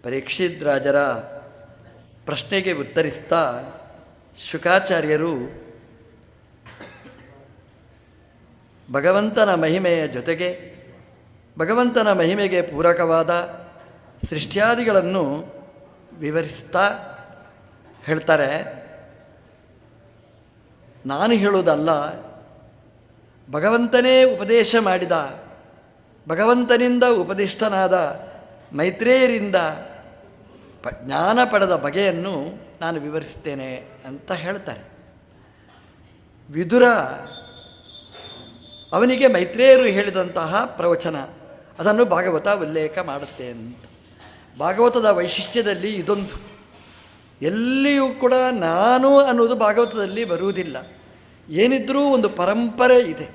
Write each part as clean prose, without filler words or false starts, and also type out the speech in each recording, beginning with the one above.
ಪರೀಕ್ಷಿತ್ ರಾಜರ ಪ್ರಶ್ನೆಗೆ ಉತ್ತರಿಸ್ತಾ ಶುಕಾಚಾರ್ಯರು ಭಗವಂತನ ಮಹಿಮೆಯ ಜೊತೆಗೆ ಭಗವಂತನ ಮಹಿಮೆಗೆ ಪೂರಕವಾದ ಸೃಷ್ಟ್ಯಾದಿಗಳನ್ನು ವಿವರಿಸ್ತಾ ಹೇಳ್ತಾರೆ. ನಾನು ಹೇಳುವುದಲ್ಲ, ಭಗವಂತನೇ ಉಪದೇಶ ಮಾಡಿದ, ಭಗವಂತನಿಂದ ಉಪದಿಷ್ಟನಾದ ಮೈತ್ರೇಯರಿಂದ ಜ್ಞಾನ ಪಡೆದ ಬಗೆಯನ್ನು ನಾನು ವಿವರಿಸ್ತೇನೆ ಅಂತ ಹೇಳ್ತಾರೆ. ವಿದುರ ಅವನಿಗೆ ಮೈತ್ರೇಯರು ಹೇಳಿದಂತಹ ಪ್ರವಚನ ಅದನ್ನು ಭಾಗವತ ಉಲ್ಲೇಖ ಮಾಡುತ್ತೆ ಅಂತ. ಭಾಗವತದ ವೈಶಿಷ್ಟ್ಯದಲ್ಲಿ ಇದೊಂದು, ಎಲ್ಲಿಯೂ ಕೂಡ ನಾನು ಅನ್ನೋದು ಭಾಗವತದಲ್ಲಿ ಬರುವುದಿಲ್ಲ. ಏನಿದ್ರೂ ಒಂದು ಪರಂಪರೆ ಇದೆ.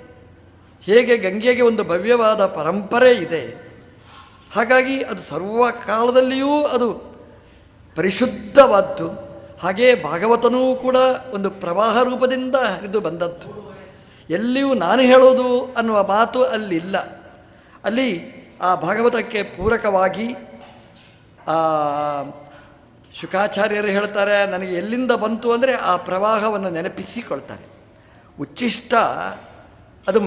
ಹೇಗೆ ಗಂಗೆಗೆ ಒಂದು ಭವ್ಯವಾದ ಪರಂಪರೆ ಇದೆ, ಹಾಗಾಗಿ ಅದು ಸರ್ವಕಾಲದಲ್ಲಿಯೂ ಅದು ಪರಿಶುದ್ಧವಾದ್ದು. ಹಾಗೆಯೇ ಭಾಗವತನೂ ಕೂಡ ಒಂದು ಪ್ರವಾಹ ರೂಪದಿಂದ ಹರಿದು ಬಂದದ್ದು. ಎಲ್ಲಿಯೂ ನಾನು ಹೇಳೋದು ಅನ್ನುವ ಮಾತು ಅಲ್ಲಿಲ್ಲ. ಅಲ್ಲಿ ಆ ಭಾಗವತಕ್ಕೆ ಪೂರಕವಾಗಿ ಶುಕಾಚಾರ್ಯರು ಹೇಳ್ತಾರೆ, ನನಗೆ ಎಲ್ಲಿಂದ ಬಂತು ಅಂದರೆ ಆ ಪ್ರವಾಹವನ್ನು ನೆನಪಿಸಿಕೊಳ್ತಾರೆ. ಉಚ್ಚಿಷ್ಟ ಅದು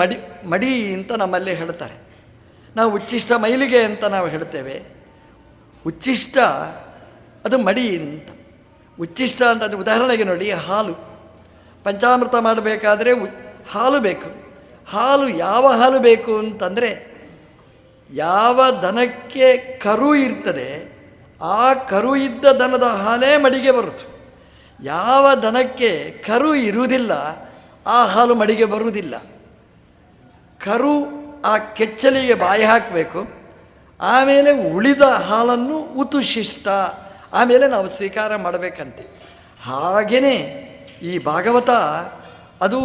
ಮಡಿ ಅಂತ ನಮ್ಮಲ್ಲಿ ಹೇಳ್ತಾರೆ. ನಾವು ಉಚ್ಚಿಷ್ಟ ಮೈಲಿಗೆ ಅಂತ ನಾವು ಹೇಳ್ತೇವೆ. ಉಚ್ಚಿಷ್ಟ ಅದು ಮಡಿ ಅಂತ. ಉಚ್ಚಿಷ್ಟ ಅಂತ ಅದು ಉದಾಹರಣೆಗೆ ನೋಡಿ, ಹಾಲು ಪಂಚಾಮೃತ ಮಾಡಬೇಕಾದ್ರೆ ಹಾಲು ಬೇಕು. ಹಾಲು ಯಾವ ಹಾಲು ಬೇಕು ಅಂತಂದರೆ, ಯಾವ ದನಕ್ಕೆ ಕರು ಇರ್ತದೆ ಆ ಕರು ಇದ್ದ ದನದ ಹಾಲೇ ಮಡಿಗೆ ಬರುತ್ತು. ಯಾವ ದನಕ್ಕೆ ಕರು ಇರುವುದಿಲ್ಲ ಆ ಹಾಲು ಮಡಿಗೆ ಬರುವುದಿಲ್ಲ. ಕರು ಆ ಕೆಚ್ಚಲಿಗೆ ಬಾಯಿ ಹಾಕಬೇಕು, ಆಮೇಲೆ ಉಳಿದ ಹಾಲನ್ನು ಉತುಶಿಷ್ಟ ಆಮೇಲೆ ನಾವು ಸ್ವೀಕಾರ ಮಾಡಬೇಕಂತೆ. ಹಾಗೆಯೇ ಈ ಭಾಗವತ ಅದು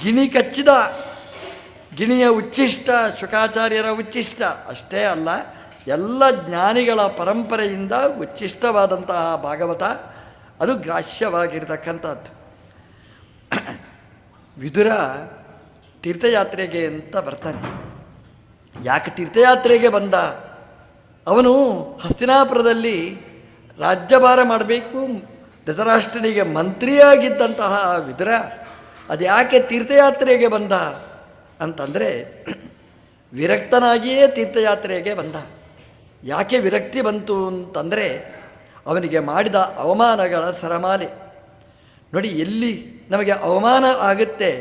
ಗಿಣಿ ಕಚ್ಚಿದ ಗಿಣಿಯ ಉಚ್ಚಿಷ್ಟ, ಶುಕಾಚಾರ್ಯರ ಉಚ್ಚಿಷ್ಟ ಅಷ್ಟೇ ಅಲ್ಲ, ಎಲ್ಲ ಜ್ಞಾನಿಗಳ ಪರಂಪರೆಯಿಂದ ಉಚ್ಚಿಷ್ಟವಾದಂತಹ ಭಾಗವತ ಅದು ಗ್ರಾಹ್ಯವಾಗಿರ್ತಕ್ಕಂಥದ್ದು. ವಿದುರ ತೀರ್ಥಯಾತ್ರೆಗೆ ಅಂತ ಬರ್ತಾನೆ. ಯಾಕೆ ತೀರ್ಥಯಾತ್ರೆಗೆ ಬಂದ? ಅವನು ಹಸ್ತಿನಾಪುರದಲ್ಲಿ ರಾಜ್ಯಭಾರ ಮಾಡಬೇಕು, ಧೃತರಾಷ್ಟ್ರನಿಗೆ ಮಂತ್ರಿಯಾಗಿದ್ದಂತಹ ವಿದುರ ಅದು ಯಾಕೆ ತೀರ್ಥಯಾತ್ರೆಗೆ ಬಂದ ಅಂತಂದರೆ, ವಿರಕ್ತನಾಗಿಯೇ ತೀರ್ಥಯಾತ್ರೆಗೆ ಬಂದ. ಯಾಕೆ ವಿರಕ್ತಿ ಬಂತು ಅಂತಂದರೆ, ಅವನಿಗೆ ಮಾಡಿದ ಅವಮಾನಗಳ ಸರಮಾಲೆ. ನೋಡಿ, ಎಲ್ಲಿ ನಮಗೆ ಅವಮಾನ ಆಗುತ್ತೆ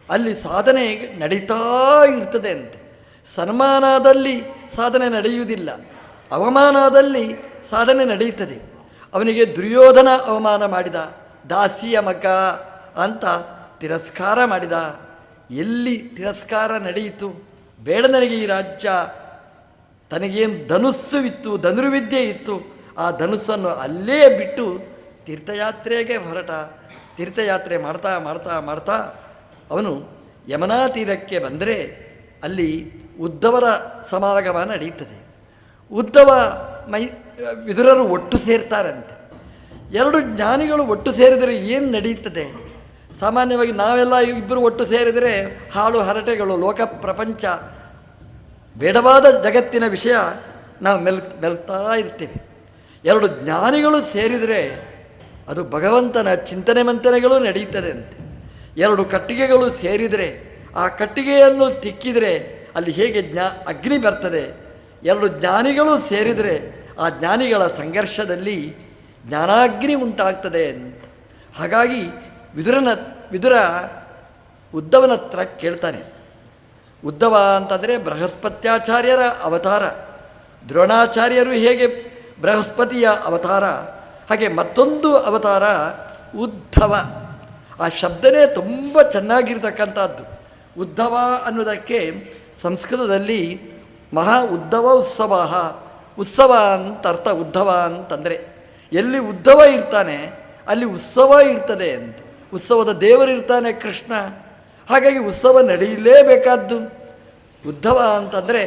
ಅಲ್ಲಿ ಸಾಧನೆ ನಡೀತಾ ಇರ್ತದೆ ಅಂತೆ. ಸನ್ಮಾನದಲ್ಲಿ ಸಾಧನೆ ನಡೆಯುವುದಿಲ್ಲ, ಅವಮಾನದಲ್ಲಿ ಸಾಧನೆ ನಡೆಯುತ್ತದೆ. ಅವನಿಗೆ ದುರ್ಯೋಧನ ಅವಮಾನ ಮಾಡಿದ, ದಾಸಿಯ ಮಗ ಅಂತ ತಿರಸ್ಕಾರ ಮಾಡಿದ. ಎಲ್ಲಿ ತಿರಸ್ಕಾರ ನಡೆಯಿತು? ಬೇಡ ನನಗೆ ಈ ರಾಜ್ಯ, ತನಗೇನು ಧನುಸ್ಸುವಿತ್ತು, ಧನುರ್ವಿದ್ಯೆ ಇತ್ತು, ಆ ಧನುಸ್ಸನ್ನು ಅಲ್ಲೇ ಬಿಟ್ಟು ತೀರ್ಥಯಾತ್ರೆಗೆ ಹೊರಟ. ತೀರ್ಥಯಾತ್ರೆ ಮಾಡ್ತಾ ಮಾಡ್ತಾ ಮಾಡ್ತಾ ಅವನು ಯಮುನಾ ತೀರಕ್ಕೆ ಬಂದರೆ ಅಲ್ಲಿ ಉದ್ಧವರ ಸಮಾಗಮ ನಡೆಯುತ್ತದೆ. ಉದ್ಧವ ವಿದುರರು ಒಟ್ಟು ಸೇರ್ತಾರಂತೆ. ಎರಡು ಜ್ಞಾನಿಗಳು ಒಟ್ಟು ಸೇರಿದರೆ ಏನು ನಡೆಯುತ್ತದೆ? ಸಾಮಾನ್ಯವಾಗಿ ನಾವೆಲ್ಲ ಇಬ್ಬರು ಒಟ್ಟು ಸೇರಿದರೆ ಹಾಳು ಹರಟೆಗಳು, ಲೋಕ ಪ್ರಪಂಚ, ಬೇಡವಾದ ಜಗತ್ತಿನ ವಿಷಯ ನಾವು ಮೆಲ್ತಾ ಇರ್ತೇವೆ. ಎರಡು ಜ್ಞಾನಿಗಳು ಸೇರಿದರೆ ಅದು ಭಗವಂತನ ಚಿಂತನೆ ಮಂಥನೆಗಳು ನಡೆಯುತ್ತದೆ ಅಂತೆ. ಎರಡು ಕಟ್ಟಿಗೆಗಳು ಸೇರಿದರೆ ಆ ಕಟ್ಟಿಗೆಯನ್ನು ತಿಕ್ಕಿದರೆ ಅಲ್ಲಿ ಹೇಗೆ ಅಗ್ನಿ ಬರ್ತದೆ, ಎರಡು ಜ್ಞಾನಿಗಳು ಸೇರಿದರೆ ಆ ಜ್ಞಾನಿಗಳ ಸಂಘರ್ಷದಲ್ಲಿ ಜ್ಞಾನಾಗ್ನಿ ಉಂಟಾಗ್ತದೆ ಅಂತ. ಹಾಗಾಗಿ ವಿದುರ ಉದ್ಧವನ ಹತ್ರ ಕೇಳ್ತಾನೆ. ಉದ್ಧವ ಅಂತಂದರೆ ಬೃಹಸ್ಪತ್ಯಾಚಾರ್ಯರ ಅವತಾರ. ದ್ರೋಣಾಚಾರ್ಯರು ಹೇಗೆ ಬೃಹಸ್ಪತಿಯ ಅವತಾರ, ಹಾಗೆ ಮತ್ತೊಂದು ಅವತಾರ ಉದ್ಧವ. ಆ ಶಬ್ದನೇ ತುಂಬ ಚೆನ್ನಾಗಿರ್ತಕ್ಕಂಥದ್ದು. ಉದ್ಧವ ಅನ್ನೋದಕ್ಕೆ ಸಂಸ್ಕೃತದಲ್ಲಿ ಮಹಾ ಉದ್ಧವ ಉತ್ಸವ, ಉತ್ಸವ ಅಂತ ಅರ್ಥ. ಉದ್ಧವ ಅಂತಂದರೆ ಎಲ್ಲಿ ಉದ್ಧವ ಇರ್ತಾನೆ ಅಲ್ಲಿ ಉತ್ಸವ ಇರ್ತದೆ ಅಂತ. ಉತ್ಸವದ ದೇವರಿರ್ತಾನೆ ಕೃಷ್ಣ, ಹಾಗಾಗಿ ಉತ್ಸವ ನಡೆಯಲೇಬೇಕಾದ್ದು. ಉದ್ಧವ ಅಂತಂದರೆ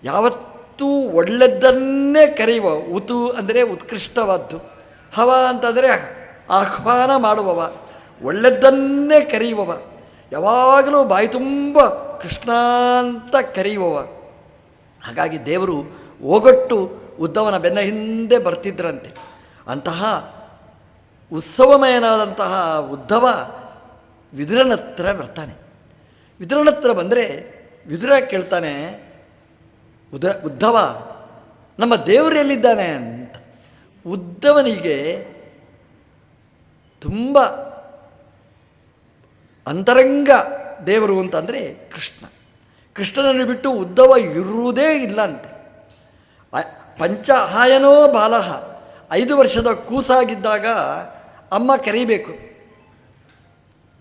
ಯಾವತ್ತೂ ಒಳ್ಳೆದ್ದನ್ನೇ ಕರೆಯುವ. ಉತು ಅಂದರೆ ಉತ್ಕೃಷ್ಟವಾದ್ದು, ಹವ ಅಂತಂದರೆ ಆಹ್ವಾನ ಮಾಡುವವ, ಒಳ್ಳೆದ್ದನ್ನೇ ಕರೆಯುವವ, ಯಾವಾಗಲೂ ಬಾಯಿ ತುಂಬ ಕೃಷ್ಣ ಅಂತ ಕರೆಯುವವ. ಹಾಗಾಗಿ ದೇವರು ಓಗೊಟ್ಟು ಉದ್ಧವನ ಬೆನ್ನ ಹಿಂದೆ ಬರ್ತಿದ್ರಂತೆ. ಅಂತಹ ಉತ್ಸವಮಯನಾದಂತಹ ಉದ್ಧವ ವಿದುರನ ಹತ್ರ ಬರ್ತಾನೆ. ವಿದುರನ ಹತ್ರ ಬಂದರೆ ವಿದುರ ಕೇಳ್ತಾನೆ, ಉದ್ಧವ ನಮ್ಮ ದೇವರು ಎಲ್ಲಿದ್ದಾನೆ ಅಂತ. ಉದ್ಧವನಿಗೆ ತುಂಬ ಅಂತರಂಗ ದೇವರು ಅಂತಂದರೆ ಕೃಷ್ಣ. ಕೃಷ್ಣನನ್ನು ಬಿಟ್ಟು ಉದ್ಧವ ಇರುವುದೇ ಇಲ್ಲ ಅಂತೆ. ಪಂಚಹಾಯನೋ ಬಾಲಹ, 5 ವರ್ಷದ ಕೂಸಾಗಿದ್ದಾಗ ಅಮ್ಮ ಕರೀಬೇಕು,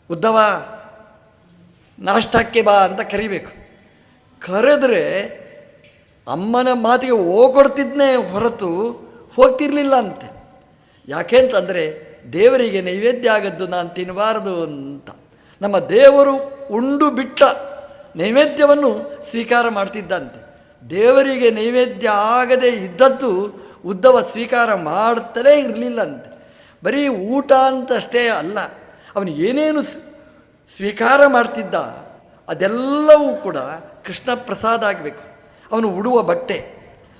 ಉದ್ಧವ ನಾಷ್ಟಕ್ಕೆ ಬಾ ಅಂತ ಕರಿಬೇಕು. ಕರೆದ್ರೆ ಅಮ್ಮನ ಮಾತಿಗೆ ಹೋಗ್ಕೊಡ್ತಿದ್ನೇ ಹೊರತು ಹೋಗ್ತಿರ್ಲಿಲ್ಲ ಅಂತೆ. ಯಾಕೆ ಅಂತಂದರೆ ದೇವರಿಗೆ ನೈವೇದ್ಯ ಆಗದ್ದು ನಾನು ತಿನ್ನಬಾರದು ಅಂತ. ನಮ್ಮ ದೇವರು ಉಂಡು ಬಿಟ್ಟ ನೈವೇದ್ಯವನ್ನು ಸ್ವೀಕಾರ ಮಾಡ್ತಿದ್ದಂತೆ. ದೇವರಿಗೆ ನೈವೇದ್ಯ ಆಗದೆ ಇದ್ದದ್ದು ಉದ್ಧವ ಸ್ವೀಕಾರ ಮಾಡ್ತಲೇ ಇರಲಿಲ್ಲಂತೆ. ಬರೀ ಊಟ ಅಂತಷ್ಟೇ ಅಲ್ಲ, ಅವನು ಏನೇನು ಸ್ವೀಕಾರ ಮಾಡ್ತಿದ್ದ ಅದೆಲ್ಲವೂ ಕೂಡ ಕೃಷ್ಣ ಪ್ರಸಾದ ಆಗಬೇಕು. ಅವನು ಉಡುವ ಬಟ್ಟೆ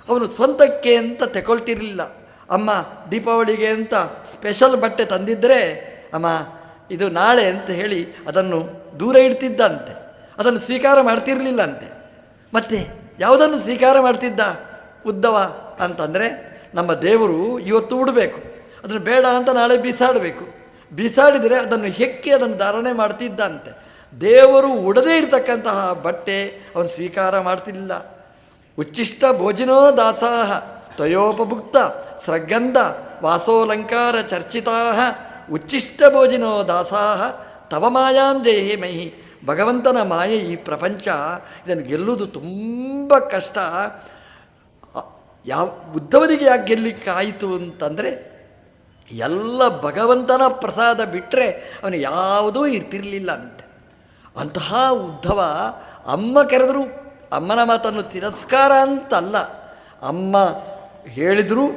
ಅವನು ಸ್ವಂತಕ್ಕೆ ಅಂತ ತಗೊಳ್ತಿರಲಿಲ್ಲ. ಅಮ್ಮ ದೀಪಾವಳಿಗೆ ಅಂತ ಸ್ಪೆಷಲ್ ಬಟ್ಟೆ ತಂದಿದ್ದರೆ ಅಮ್ಮ ಇದು ನಾಳೆ ಅಂತ ಹೇಳಿ ಅದನ್ನು ದೂರ ಇಡ್ತಿದ್ದಂತೆ. ಅದನ್ನು ಸ್ವೀಕಾರ ಮಾಡ್ತಿರಲಿಲ್ಲಂತೆ. ಮತ್ತು ಯಾವುದನ್ನು ಸ್ವೀಕಾರ ಮಾಡ್ತಿದ್ದ ಉದ್ಧವ ಅಂತಂದರೆ, ನಮ್ಮ ದೇವರು ಇವತ್ತು ಉಡಬೇಕು, ಅದನ್ನು ಬೇಡ ಅಂತ ನಾಳೆ ಬೀಸಾಡಬೇಕು, ಬೀಸಾಡಿದರೆ ಅದನ್ನು ಹೆಕ್ಕಿ ಅದನ್ನು ಧಾರಣೆ ಮಾಡ್ತಿದ್ದಂತೆ. ದೇವರು ಉಡದೇ ಇರತಕ್ಕಂತಹ ಬಟ್ಟೆ ಅವನು ಸ್ವೀಕಾರ ಮಾಡ್ತಿಲ್ಲ. ಉಚ್ಚಿಷ್ಟ ಭೋಜನೋ ದಾಸಾಹ ತ್ವಯೋಪಭುಕ್ತ ಸ್ರಗಂಧ ವಾಸೋಲಂಕಾರ ಚರ್ಚಿತಾ ಉಚ್ಚಿಷ್ಟ ಭೋಜನೋ ದಾಸಾಹ ತವ ಮಾಯಾಂ ಜಯೇ ಮಹಿ. ಭಗವಂತನ ಮಾಯೆ ಈ ಪ್ರಪಂಚ, ಇದನ್ನು ಗೆಲ್ಲುವುದು ತುಂಬ ಕಷ್ಟ. ಯಾವ ಉದ್ಧವನಿಗೆ ಯಾಕೆ ಗೆಲ್ಲಿಕ್ಕಾಯಿತು ಅಂತಂದರೆ, ಎಲ್ಲ ಭಗವಂತನ ಪ್ರಸಾದ ಬಿಟ್ಟರೆ ಅವನು ಯಾವುದೂ ಇರ್ತಿರಲಿಲ್ಲ ಅಂತೆ. ಅಂತಹ ಉದ್ಧವ ಅಮ್ಮ ಕರೆದರೂ ಅಮ್ಮನ ಮಾತನ್ನು ತಿರಸ್ಕಾರ ಅಂತಲ್ಲ, ಅಮ್ಮ ಹೇಳಿದರೂ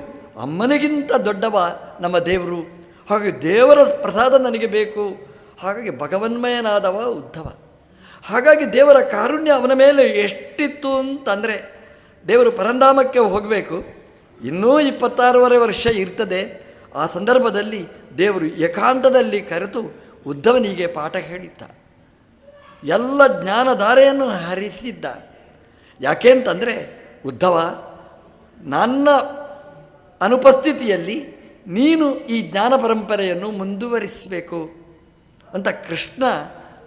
ಅಮ್ಮನಿಗಿಂತ ದೊಡ್ಡವ ನಮ್ಮ ದೇವರು, ಹಾಗೆ ದೇವರ ಪ್ರಸಾದ ನನಗೆ ಬೇಕು. ಹಾಗಾಗಿ ಭಗವನ್ಮಯನಾದವ ಉದ್ಧವ. ಹಾಗಾಗಿ ದೇವರ ಕಾರುಣ್ಯ ಅವನ ಮೇಲೆ ಎಷ್ಟಿತ್ತು ಅಂತಂದರೆ, ದೇವರು ಪರಂಧಾಮಕ್ಕೆ ಹೋಗಬೇಕು, ಇನ್ನೂ 26 ವರ್ಷ ಇರ್ತದೆ. ಆ ಸಂದರ್ಭದಲ್ಲಿ ದೇವರು ಏಕಾಂತದಲ್ಲಿ ಕರೆತು ಉದ್ಧವನಿಗೆ ಪಾಠ ಹೇಳಿದ್ದ, ಎಲ್ಲ ಜ್ಞಾನಧಾರೆಯನ್ನು ಹರಿಸಿದ್ದ. ಯಾಕೆ ಅಂತಂದರೆ, ಉದ್ಧವ ನನ್ನ ಅನುಪಸ್ಥಿತಿಯಲ್ಲಿ ನೀನು ಈ ಜ್ಞಾನ ಪರಂಪರೆಯನ್ನು ಮುಂದುವರಿಸಬೇಕು ಅಂತ ಕೃಷ್ಣ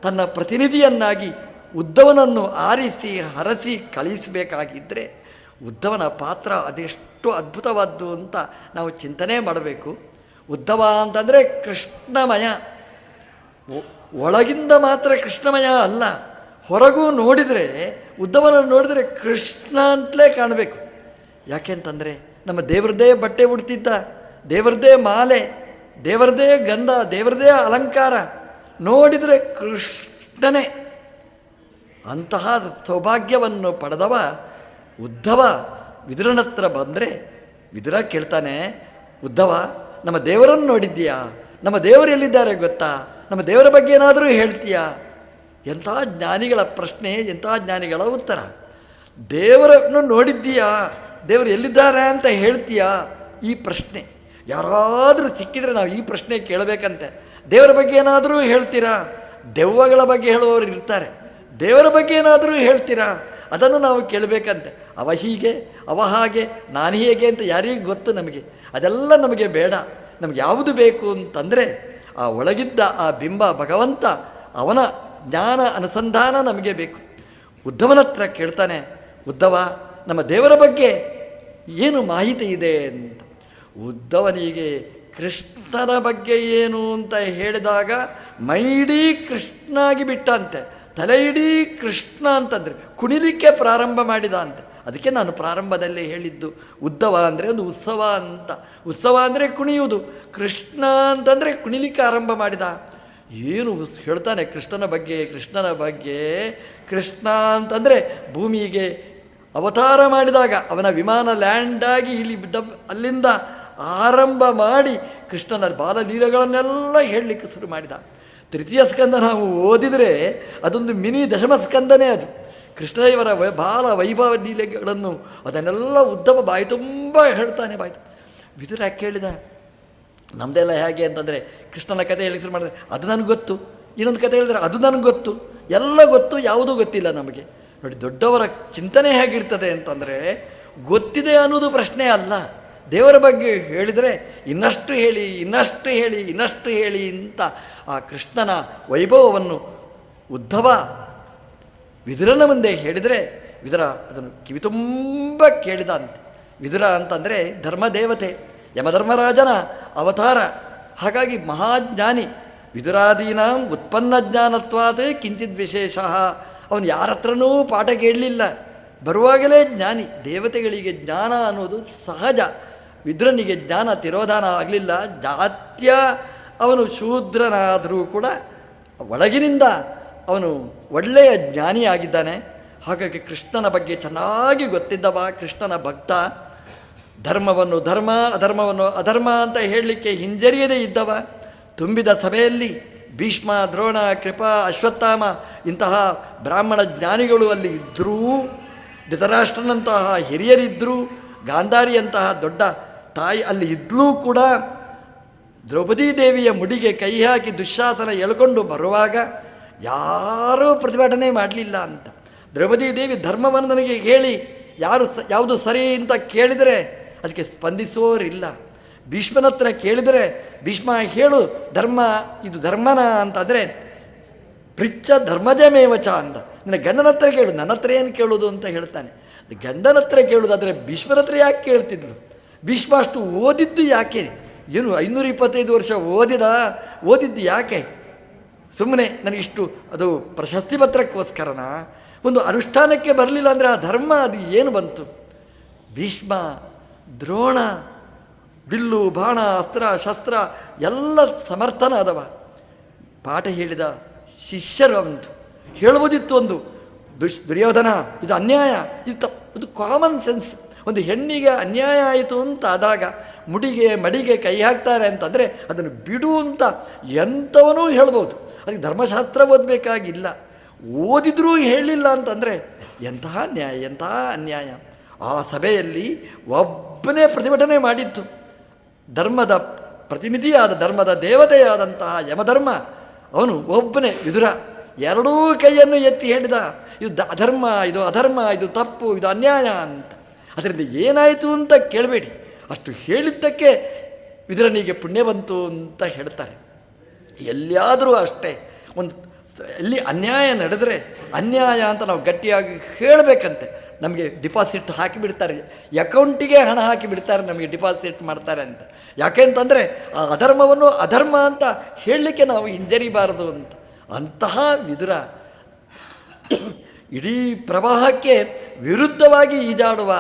ತನ್ನ ಪ್ರತಿನಿಧಿಯನ್ನಾಗಿ ಉದ್ಧವನನ್ನು ಆರಿಸಿ ಹರಸಿ ಕಳಿಸಬೇಕಾಗಿದ್ದರೆ ಉದ್ಧವನ ಪಾತ್ರ ಅದೆಷ್ಟು ಅದ್ಭುತವಾದ್ದು ಅಂತ ನಾವು ಚಿಂತನೆ ಮಾಡಬೇಕು. ಉದ್ಧವ ಅಂತಂದರೆ ಕೃಷ್ಣಮಯ, ಒಳಗಿಂದ ಮಾತ್ರ ಕೃಷ್ಣಮಯ ಅಲ್ಲ, ಹೊರಗೂ ನೋಡಿದರೆ ಉದ್ಧವನನ್ನು ನೋಡಿದರೆ ಕೃಷ್ಣ ಅಂತಲೇ ಕಾಣಬೇಕು. ಯಾಕೆ ಅಂತಂದರೆ ನಮ್ಮ ದೇವ್ರದ್ದೇ ಬಟ್ಟೆ ಉಡ್ತಿದ್ದ, ದೇವ್ರದ್ದೇ ಮಾಲೆ, ದೇವರದೇ ಗಂಧ, ದೇವರದೇ ಅಲಂಕಾರ, ನೋಡಿದರೆ ಕೃಷ್ಣನೇ. ಅಂತಹ ಸೌಭಾಗ್ಯವನ್ನು ಪಡೆದವ ಉದ್ಧವ ವಿದುರನ ಹತ್ರ ಬಂದರೆ ವಿದುರ ಕೇಳ್ತಾನೆ, ಉದ್ಧವ ನಮ್ಮ ದೇವರನ್ನು ನೋಡಿದ್ದೀಯಾ? ನಮ್ಮ ದೇವರು ಎಲ್ಲಿದ್ದಾರೆ ಗೊತ್ತಾ? ನಮ್ಮ ದೇವರ ಬಗ್ಗೆ ಏನಾದರೂ ಹೇಳ್ತೀಯಾ? ಎಂಥ ಜ್ಞಾನಿಗಳ ಪ್ರಶ್ನೆ, ಎಂಥ ಜ್ಞಾನಿಗಳ ಉತ್ತರ. ದೇವರನ್ನು ನೋಡಿದ್ದೀಯಾ, ದೇವರು ಎಲ್ಲಿದ್ದಾರೆ ಅಂತ ಹೇಳ್ತೀಯಾ? ಈ ಪ್ರಶ್ನೆ ಯಾರಾದರೂ ಸಿಕ್ಕಿದರೆ ನಾವು ಈ ಪ್ರಶ್ನೆ ಕೇಳಬೇಕಂತೆ. ದೇವರ ಬಗ್ಗೆ ಏನಾದರೂ ಹೇಳ್ತೀರಾ? ದೆವ್ವಗಳ ಬಗ್ಗೆ ಹೇಳುವವರು ಇರ್ತಾರೆ. ದೇವರ ಬಗ್ಗೆ ಏನಾದರೂ ಹೇಳ್ತೀರಾ? ಅದನ್ನು ನಾವು ಕೇಳಬೇಕಂತೆ. ಅವ ಹೀಗೆ, ಅವ ಹಾಗೆ, ನಾನು ಹೇಗೆ ಅಂತ ಯಾರಿಗೂ ಗೊತ್ತು ನಮಗೆ. ಅದೆಲ್ಲ ನಮಗೆ ಬೇಡ. ನಮಗೆ ಯಾವುದು ಬೇಕು ಅಂತಂದರೆ ಆ ಒಳಗಿದ್ದ ಆ ಬಿಂಬ ಭಗವಂತ, ಅವನ ಜ್ಞಾನ ಅನುಸಂಧಾನ ನಮಗೆ ಬೇಕು. ಉದ್ಧವನ ಹತ್ರ ಕೇಳ್ತಾನೆ, ಉದ್ಧವ ನಮ್ಮ ದೇವರ ಬಗ್ಗೆ ಏನು ಮಾಹಿತಿ ಇದೆ ಅಂತ. ಉದ್ಧವನಿಗೆ ಕೃಷ್ಣನ ಬಗ್ಗೆ ಏನು ಅಂತ ಹೇಳಿದಾಗ ಮೈಡೀ ಕೃಷ್ಣಾಗಿ ಬಿಟ್ಟಂತೆ, ತಲೆ ಇಡೀ ಕೃಷ್ಣ ಅಂತಂದರೆ ಕುಣಿಲಿಕ್ಕೆ ಪ್ರಾರಂಭ ಮಾಡಿದ ಅಂತೆ. ಅದಕ್ಕೆ ನಾನು ಪ್ರಾರಂಭದಲ್ಲೇ ಹೇಳಿದ್ದು, ಉದ್ಧವ ಅಂದರೆ ಒಂದು ಉತ್ಸವ ಅಂತ. ಉತ್ಸವ ಅಂದರೆ ಕುಣಿಯುವುದು, ಕೃಷ್ಣ ಅಂತಂದರೆ ಕುಣಿಲಿಕ್ಕೆ ಆರಂಭ ಮಾಡಿದ. ಏನು ಹೇಳ್ತಾನೆ ಕೃಷ್ಣನ ಬಗ್ಗೆ. ಕೃಷ್ಣ ಅಂತಂದರೆ ಭೂಮಿಗೆ ಅವತಾರ ಮಾಡಿದಾಗ ಅವನ ವಿಮಾನ ಲ್ಯಾಂಡಾಗಿ ಇಲ್ಲಿ ಅಲ್ಲಿಂದ ಆರಂಭ ಮಾಡಿ ಕೃಷ್ಣನ ಬಾಲಲೀಲೆಗಳನ್ನೆಲ್ಲ ಹೇಳಲಿಕ್ಕೆ ಶುರು ಮಾಡಿದ. ತೃತೀಯ ಸ್ಕಂದ ನಾವು ಓದಿದರೆ ಅದೊಂದು ಮಿನಿ ದಶಮ ಸ್ಕಂದನೇ ಅದು. ಕೃಷ್ಣದೇವರ ಬಾಲ ವೈಭವ ಲೀಲೆಗಳನ್ನು ಅದನ್ನೆಲ್ಲ ಉದ್ದವ ಬಾಯಿ ತುಂಬ ಹೇಳ್ತಾನೆ. ವಿದುರ ಯಾಕೆ ಕೇಳಿದ? ನಮ್ಮದೆಲ್ಲ ಹೇಗೆ ಅಂತಂದರೆ ಕೃಷ್ಣನ ಕಥೆ ಹೇಳಿ ಶುರು ಮಾಡಿದ್ರೆ ಅದು ನನಗೆ ಗೊತ್ತು, ಇನ್ನೊಂದು ಕಥೆ ಹೇಳಿದ್ರೆ ಅದು ನನಗೆ ಗೊತ್ತು, ಎಲ್ಲ ಗೊತ್ತು, ಯಾವುದೂ ಗೊತ್ತಿಲ್ಲ ನಮಗೆ. ನೋಡಿ, ದೊಡ್ಡವರ ಚಿಂತನೆ ಹೇಗಿರ್ತದೆ ಅಂತಂದರೆ ಗೊತ್ತಿದೆ ಅನ್ನೋದು ಪ್ರಶ್ನೆ ಅಲ್ಲ. ದೇವರ ಬಗ್ಗೆ ಹೇಳಿದರೆ ಇನ್ನಷ್ಟು ಹೇಳಿ ಇನ್ನಷ್ಟು ಹೇಳಿ ಇನ್ನಷ್ಟು ಹೇಳಿ ಅಂತ ಆ ಕೃಷ್ಣನ ವೈಭವವನ್ನು ಉದ್ಧವ ವಿದುರನ ಮುಂದೆ ಹೇಳಿದರೆ ವಿದುರ ಅದನ್ನು ಕಿವಿ ತುಂಬ ಕೇಳಿದ ಅಂತೆ. ವಿದುರ ಅಂತಂದರೆ ಧರ್ಮದೇವತೆ, ಯಮಧರ್ಮರಾಜನ ಅವತಾರ. ಹಾಗಾಗಿ ಮಹಾಜ್ಞಾನಿ. ವಿದುರಾದೀನಾಂ ಉತ್ಪನ್ನ ಜ್ಞಾನತ್ವಾತ್ ಕಿಂಚಿತ್ ವಿಶೇಷ. ಅವನು ಯಾರ ಹತ್ರನೂ ಪಾಠ ಕೇಳಲಿಲ್ಲ, ಬರುವಾಗಲೇ ಜ್ಞಾನಿ. ದೇವತೆಗಳಿಗೆ ಜ್ಞಾನ ಅನ್ನೋದು ಸಹಜ. ವಿದುರನಿಗೆ ಜ್ಞಾನ ತಿರೋಧಾನ ಆಗಲಿಲ್ಲ. ಜಾತ್ಯ ಅವನು ಶೂದ್ರನಾದರೂ ಕೂಡ ಒಳಗಿನಿಂದ ಅವನು ಒಳ್ಳೆಯ ಜ್ಞಾನಿಯಾಗಿದ್ದಾನೆ. ಹಾಗಾಗಿ ಕೃಷ್ಣನ ಬಗ್ಗೆ ಚೆನ್ನಾಗಿ ಗೊತ್ತಿದ್ದವ, ಕೃಷ್ಣನ ಭಕ್ತ. ಧರ್ಮವನ್ನು ಧರ್ಮ, ಅಧರ್ಮವನ್ನು ಅಧರ್ಮ ಅಂತ ಹೇಳಲಿಕ್ಕೆ ಹಿಂಜರಿಯದೇ ಇದ್ದವ. ತುಂಬಿದ ಸಭೆಯಲ್ಲಿ ಭೀಷ್ಮ, ದ್ರೋಣ, ಕೃಪಾ, ಅಶ್ವತ್ಥಾಮ ಇಂತಹ ಬ್ರಾಹ್ಮಣ ಜ್ಞಾನಿಗಳು ಅಲ್ಲಿ ಇದ್ದರೂ, ಧೃತರಾಷ್ಟ್ರನಂತಹ ಹಿರಿಯರಿದ್ದರು, ಗಾಂಧಾರಿಯಂತಹ ದೊಡ್ಡ ತಾಯಿ ಅಲ್ಲಿ ಇದ್ದರೂ ಕೂಡ ದ್ರೌಪದೀ ದೇವಿಯ ಮುಡಿಗೆ ಕೈ ಹಾಕಿ ದುಶ್ಯಾಸನ ಎಳ್ಕೊಂಡು ಬರುವಾಗ ಯಾರೂ ಪ್ರತಿಭಟನೆ ಮಾಡಲಿಲ್ಲ ಅಂತ. ದ್ರೌಪದೀ ದೇವಿ ಧರ್ಮವನ್ನು ನನಗೆ ಹೇಳಿ ಯಾವುದು ಸರಿ ಅಂತ ಕೇಳಿದರೆ ಅದಕ್ಕೆ ಸ್ಪಂದಿಸೋರಿಲ್ಲ. ಭೀಷ್ಮನ ಹತ್ರ ಕೇಳಿದರೆ ಭೀಷ್ಮ ಹೇಳು ಧರ್ಮ ಇದು ಧರ್ಮನ ಅಂತಂದರೆ ಪೃಚ್ಛ ಧರ್ಮಜಮೇವಚ ಅಂತ. ನಿನ್ನ ಗಂಡನ ಹತ್ರ ಕೇಳು, ನನ್ನ ಹತ್ರ ಏನು ಕೇಳೋದು ಅಂತ ಹೇಳ್ತಾನೆ. ಗಂಡನ ಹತ್ರ ಕೇಳೋದಾದರೆ ಭೀಷ್ಮನ ಹತ್ರ ಯಾಕೆ ಕೇಳ್ತಿದ್ರು? ಭೀಷ್ಮ ಅಷ್ಟು ಓದಿದ್ದು ಯಾಕೆ? ಏನು 525 ವರ್ಷ ಓದಿದ್ದು ಯಾಕೆ? ಸುಮ್ಮನೆ ನನಗಿಷ್ಟು ಅದು ಪ್ರಶಸ್ತಿ ಪತ್ರಕ್ಕೋಸ್ಕರನ? ಒಂದು ಅನುಷ್ಠಾನಕ್ಕೆ ಬರಲಿಲ್ಲ ಅಂದರೆ ಆ ಧರ್ಮ ಅದು ಏನು ಬಂತು? ಭೀಷ್ಮ, ದ್ರೋಣ ಬಿಲ್ಲು ಬಾಣ ಅಸ್ತ್ರ ಶಸ್ತ್ರ ಎಲ್ಲ ಸಮರ್ಥನಾದವ. ಪಾಠ ಹೇಳಿದ ಶಿಷ್ಯರು ಅವಂತು ಹೇಳ್ಬೋದಿತ್ತು. ಒಂದು ದುರ್ಯೋಧನ ಇದು ಅನ್ಯಾಯ, ಇದು ಒಂದು ಕಾಮನ್ ಸೆನ್ಸ್. ಒಂದು ಹೆಣ್ಣಿಗೆ ಅನ್ಯಾಯ ಆಯಿತು ಅಂತ ಆದಾಗ ಮುಡಿಗೆ ಮಡಿಗೆ ಕೈ ಹಾಕ್ತಾರೆ ಅಂತಂದರೆ ಅದನ್ನು ಬಿಡು ಅಂತ ಎಂಥವನೂ ಹೇಳ್ಬೋದು. ಅದಕ್ಕೆ ಧರ್ಮಶಾಸ್ತ್ರ ಓದಬೇಕಾಗಿಲ್ಲ. ಓದಿದ್ರೂ ಹೇಳಲಿಲ್ಲ ಅಂತಂದರೆ ಎಂತಹ ನ್ಯಾಯ, ಎಂತಹ ಅನ್ಯಾಯ. ಆ ಸಭೆಯಲ್ಲಿ ಒಬ್ಬನೇ ಪ್ರತಿಭಟನೆ ಮಾಡಿತ್ತು. ಧರ್ಮದ ಪ್ರತಿನಿಧಿಯಾದ, ಧರ್ಮದ ದೇವತೆಯಾದಂತಹ ಯಮಧರ್ಮ ಅವನು ಒಬ್ಬನೇ. ವಿದುರ ಎರಡೂ ಕೈಯನ್ನು ಎತ್ತಿ ಹೇಳಿದ, ಇದು ಅಧರ್ಮ, ಇದು ಅಧರ್ಮ, ಇದು ತಪ್ಪು, ಇದು ಅನ್ಯಾಯ ಅಂತ. ಅದರಿಂದ ಏನಾಯಿತು ಅಂತ ಕೇಳಬೇಡಿ, ಅಷ್ಟು ಹೇಳಿದ್ದಕ್ಕೆ ವಿದುರನಿಗೆ ಪುಣ್ಯ ಬಂತು ಅಂತ ಹೇಳ್ತಾರೆ. ಎಲ್ಲಿಯಾದರೂ ಅಷ್ಟೇ, ಒಂದು ಎಲ್ಲಿ ಅನ್ಯಾಯ ನಡೆದರೆ ಅನ್ಯಾಯ ಅಂತ ನಾವು ಗಟ್ಟಿಯಾಗಿ ಹೇಳಬೇಕಂತೆ. ನಮಗೆ ಡಿಪಾಸಿಟ್ ಹಾಕಿಬಿಡ್ತಾರೆ, ಅಕೌಂಟಿಗೆ ಹಣ ಹಾಕಿಬಿಡ್ತಾರೆ, ನಮಗೆ ಡಿಪಾಸಿಟ್ ಮಾಡ್ತಾರೆ ಅಂತ. ಯಾಕೆ ಅಂತಂದರೆ ಆ ಅಧರ್ಮವನ್ನು ಅಧರ್ಮ ಅಂತ ಹೇಳಲಿಕ್ಕೆ ನಾವು ಹಿಂಜರಿಬಾರದು ಅಂತ. ಅಂತಹ ವಿದುರ ಇಡೀ ಪ್ರವಾಹಕ್ಕೆ ವಿರುದ್ಧವಾಗಿ ಈಜಾಡುವ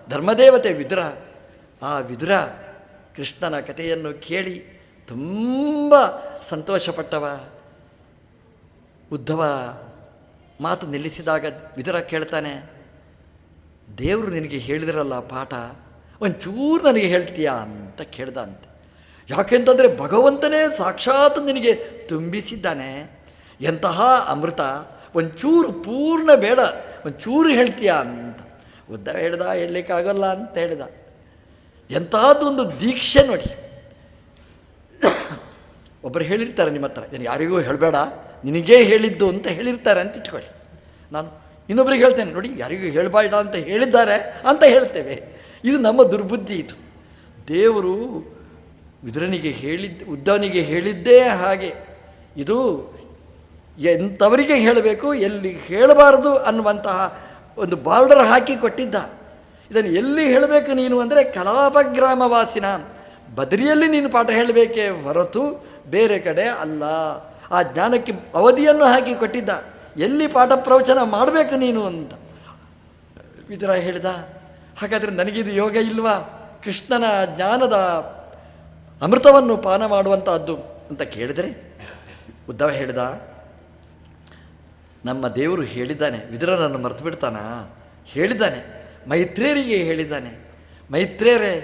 ಧರ್ಮದೇವತೆ ವಿದುರ. ಆ ವಿದುರ ಕೃಷ್ಣನ ಕಥೆಯನ್ನು ಕೇಳಿ ತುಂಬ ಸಂತೋಷಪಟ್ಟವ. ಉದ್ಧವ ಮಾತು ನಿಲ್ಲಿಸಿದಾಗ ವಿದುರ ಕೇಳ್ತಾನೆ, ದೇವರು ನಿನಗೆ ಹೇಳಿದ್ರಲ್ಲ ಪಾಠ, ಒಂಚೂರು ನನಗೆ ಹೇಳ್ತೀಯಾ ಅಂತ ಕೇಳ್ದ ಅಂತೆ. ಯಾಕೆಂತಂದರೆ ಭಗವಂತನೇ ಸಾಕ್ಷಾತ್ ನಿನಗೆ ತುಂಬಿಸಿದ್ದಾನೆ. ಎಂತಹ ಅಮೃತ, ಒಂಚೂರು ಪೂರ್ಣ ಬೇಡ, ಒಂಚೂರು ಹೇಳ್ತೀಯಾ ಅಂತ. ಉದ್ಧವ ಹೇಳ್ದ, ಹೇಳಲಿಕ್ಕಾಗಲ್ಲ ಅಂತ ಹೇಳಿದ. ಎಂತಹದ್ದೊಂದು ದೀಕ್ಷೆ ನೋಡಿ. ಒಬ್ಬರು ಹೇಳಿರ್ತಾರೆ ನಿಮ್ಮ ಹತ್ರ, ನಾನು ಯಾರಿಗೂ ಹೇಳಬೇಡ, ನಿನಗೇ ಹೇಳಿದ್ದು ಅಂತ ಹೇಳಿರ್ತಾರೆ ಅಂತ ಇಟ್ಕೊಳ್ಳಿ. ನಾನು ಇನ್ನೊಬ್ರಿಗೆ ಹೇಳ್ತೇನೆ, ನೋಡಿ ಯಾರಿಗೂ ಹೇಳಬೇಡ ಅಂತ ಹೇಳಿದ್ದಾರೆ ಅಂತ ಹೇಳ್ತೇವೆ. ಇದು ನಮ್ಮ ದುರ್ಬುದ್ಧಿ. ಇದು ದೇವರು ವಿದುರನಿಗೆ ಉದ್ಧವನಿಗೆ ಹೇಳಿದ್ದೇ ಹಾಗೆ. ಇದು ಎಂಥವರಿಗೆ ಹೇಳಬೇಕು, ಎಲ್ಲಿ ಹೇಳಬಾರ್ದು ಅನ್ನುವಂತಹ ಒಂದು ಬಾರ್ಡರ್ ಹಾಕಿ ಕೊಟ್ಟಿದ್ದ. ಇದನ್ನು ಎಲ್ಲಿ ಹೇಳಬೇಕು ನೀನು ಅಂದರೆ ಕಲಾಪಗ್ರಾಮವಾಸಿನ ಬದರಿಯಲ್ಲಿ ನೀನು ಪಾಠ ಹೇಳಬೇಕೇ ಹೊರತು ಬೇರೆ ಕಡೆ ಅಲ್ಲ. ಆ ಜ್ಞಾನಕ್ಕೆ ಅವಧಿಯನ್ನು ಹಾಕಿ ಕೊಟ್ಟಿದ್ದ. ಎಲ್ಲಿ ಪಾಠ ಪ್ರವಚನ ಮಾಡಬೇಕು ನೀನು ಅಂತ ವಿದುರ ಹೇಳಿದ. ಹಾಗಾದರೆ ನನಗಿದು ಯೋಗ ಇಲ್ವಾ? ಕೃಷ್ಣನ ಜ್ಞಾನದ ಅಮೃತವನ್ನು ಪಾನ ಮಾಡುವಂಥದ್ದು ಅಂತ ಕೇಳಿದರೆ ಉದ್ಧವ ಹೇಳಿದ, ನಮ್ಮ ದೇವರು ಹೇಳಿದ್ದಾನೆ, ವಿದುರನನ್ನು ಮರೆತು ಬಿಡ್ತಾನಾ? ಹೇಳಿದ್ದಾನೆ, ಮೈತ್ರೇಯರಿಗೆ ಹೇಳಿದ್ದಾನೆ. ಮೈತ್ರೇಯರೇ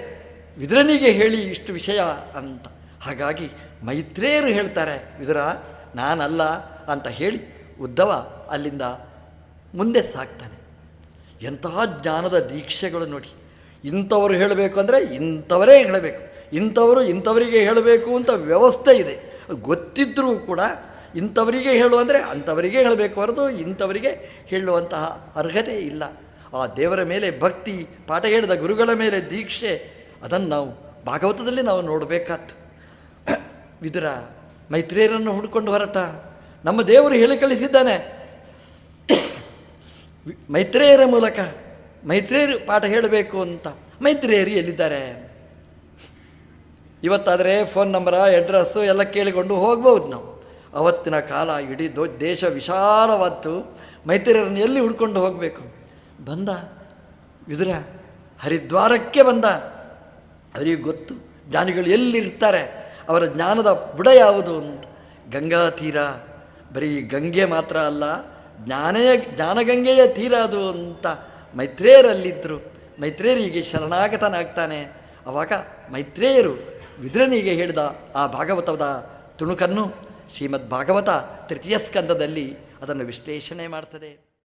ವಿದುರನಿಗೆ ಹೇಳಿ ಇಷ್ಟು ವಿಷಯ ಅಂತ. ಹಾಗಾಗಿ ಮೈತ್ರೇಯರು ಹೇಳ್ತಾರೆ, ವಿದುರ ನಾನಲ್ಲ ಅಂತ ಹೇಳಿ ಉದ್ಧವ ಅಲ್ಲಿಂದ ಮುಂದೆ ಸಾಗ್ತಾನೆ. ಎಂತಹ ಜ್ಞಾನದ ದೀಕ್ಷೆಗಳು ನೋಡಿ. ಇಂಥವರು ಹೇಳಬೇಕು ಅಂದರೆ ಇಂಥವರೇ ಹೇಳಬೇಕು, ಇಂಥವರಿಗೆ ಹೇಳಬೇಕು ಅಂತ ವ್ಯವಸ್ಥೆ ಇದೆ. ಗೊತ್ತಿದ್ದರೂ ಕೂಡ ಇಂಥವರಿಗೆ ಹೇಳು ಅಂದರೆ ಅಂಥವರಿಗೆ ಹೇಳಬೇಕು ಹೊರತು ಇಂಥವರಿಗೆ ಹೇಳುವಂತಹ ಅರ್ಹತೆ ಇಲ್ಲ. ಆ ದೇವರ ಮೇಲೆ ಭಕ್ತಿ, ಪಾಠ ಹೇಳಿದ ಗುರುಗಳ ಮೇಲೆ ದೀಕ್ಷೆ, ಅದನ್ನು ನಾವು ಭಾಗವತದಲ್ಲಿ ನಾವು ನೋಡಬೇಕಾದ್ದು. ವಿದುರ ಮೈತ್ರೇಯರನ್ನು ಹುಡ್ಕೊಂಡು ಹೊರಟ. ನಮ್ಮ ದೇವರು ಹೇಳಿ ಕಳಿಸಿದ್ದಾನೆ ಮೈತ್ರೇಯರ ಮೂಲಕ. ಮೈತ್ರೇಯರು ಪಾಠ ಹೇಳಬೇಕು ಅಂತ. ಮೈತ್ರೇಯರು ಎಲ್ಲಿದ್ದಾರೆ? ಇವತ್ತಾದರೆ ಫೋನ್ ನಂಬರ, ಅಡ್ರೆಸ್ಸು ಎಲ್ಲ ಕೇಳಿಕೊಂಡು ಹೋಗ್ಬೋದು ನಾವು. ಅವತ್ತಿನ ಕಾಲ ಇಡೀ ದೇಶ ವಿಶಾಲವಾದ್ದು. ಮೈತ್ರೇಯರನ್ನು ಎಲ್ಲಿ ಹುಡ್ಕೊಂಡು ಹೋಗಬೇಕು? ಬಂದ ವಿದುರ, ಹರಿದ್ವಾರಕ್ಕೆ ಬಂದ. ಅವರಿಗೆ ಗೊತ್ತು ಜ್ಞಾನಿಗಳು ಎಲ್ಲಿರ್ತಾರೆ, ಅವರ ಜ್ಞಾನದ ಬುಡ ಯಾವುದು ಅಂತ. ಗಂಗಾ ತೀರ, ಬರೀ ಗಂಗೆ ಮಾತ್ರ ಅಲ್ಲ, ಜ್ಞಾನಗಂಗೆಯ ತೀರ ಅದು ಅಂತ ಮೈತ್ರೇಯರಲ್ಲಿದ್ದರು. ಮೈತ್ರೇಯರಿಗೆ ಶರಣಾಗತನಾಗ್ತಾನೆ. ಆವಾಗ ಮೈತ್ರೇಯರು ವಿದುರನಿಗೆ ಹೇಳಿದ ಆ ಭಾಗವತದ ತುಣುಕನ್ನು ಶ್ರೀಮದ್ ಭಾಗವತ ತೃತೀಯ ಸ್ಕಂದದಲ್ಲಿ ಅದನ್ನು ವಿಶ್ಲೇಷಣೆ ಮಾಡ್ತದೆ.